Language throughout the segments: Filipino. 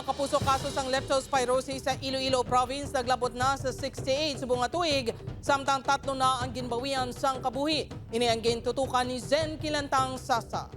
kapuso kaso sang leptospirosis sa Iloilo Province naglabot na sa 68 subong nga tuig, samtang 3 na ang ginbawian sang kabuhi. Ini ang gintutukan ni Zen Kilantang Sasa.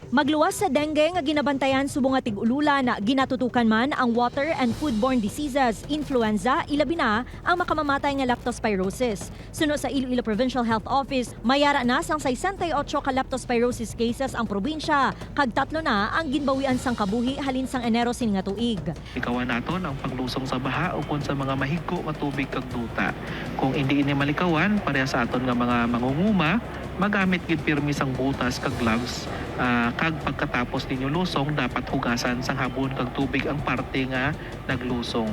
Magluwas sa dengue nga ginabantayan subong nga tig-ulula na ginatutukan man ang water and foodborne diseases, influenza, ilabi na ang makamamatay nga leptospirosis. Suno sa Iloilo Provincial Health Office, mayara na sang 68 ka leptospirosis cases ang probinsya, kag 3 na ang ginbawian sang kabuhi halin sang Enero sin nga tuig. Ikawan naton ang paglusong sa baha ukon sa mga mahigko nga tubig kag duta. Kung hindi ini malikawan, pareha sa aton nga mga mangunguma, magamit gid pirmi sang butas kag gloves. Kag pagkatapos ninyo lusong, dapat hugasan sang habon kag tubig ang parte nga naglusong.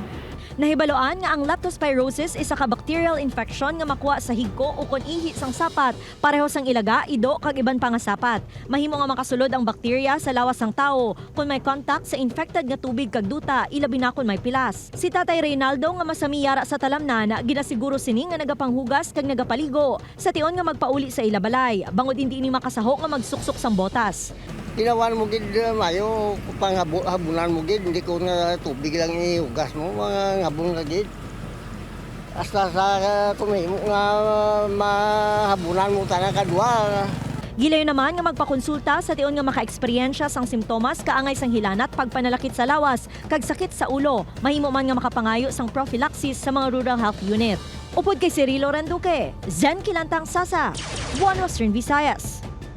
Nahibaloan nga ang leptospirosis isa ka bacterial infection nga makuha sa higko o kon ihi sang sapat, pareho sang ilaga, ido kag iban pa nga sapat. Mahimo nga makasulod ang bakterya sa lawas sang tao kung may contact sa infected nga tubig kag duta, ilabi na kung may pilas. Si Tatay Reynaldo nga masamiyara sa talamnan, ginasiguro sini nga nagapanghugas kag nagapaligo sa tion nga magpauli sa ilabalay, bangod hindi ini makasaho nga magsuksok sang botas. Ginawan mo gid mayo panghabunan mo gid, hindi ko nga tubig lang ihugas mo, mga habon nga gid. Hasta sa kumahimo nga mahabunan mo tanang kadua. Gilayo naman nga magpakonsulta sa tion nga maka-eksperyensya sang simptomas kaangay sang hilanat, pagpanalakit sa lawas, kag sakit sa ulo, mahimo man nga makapangayo sang prophylaxis sa mga rural health unit. Upod kay Cirilo Randuque, Zen Kilantang Sasa, One Western Visayas.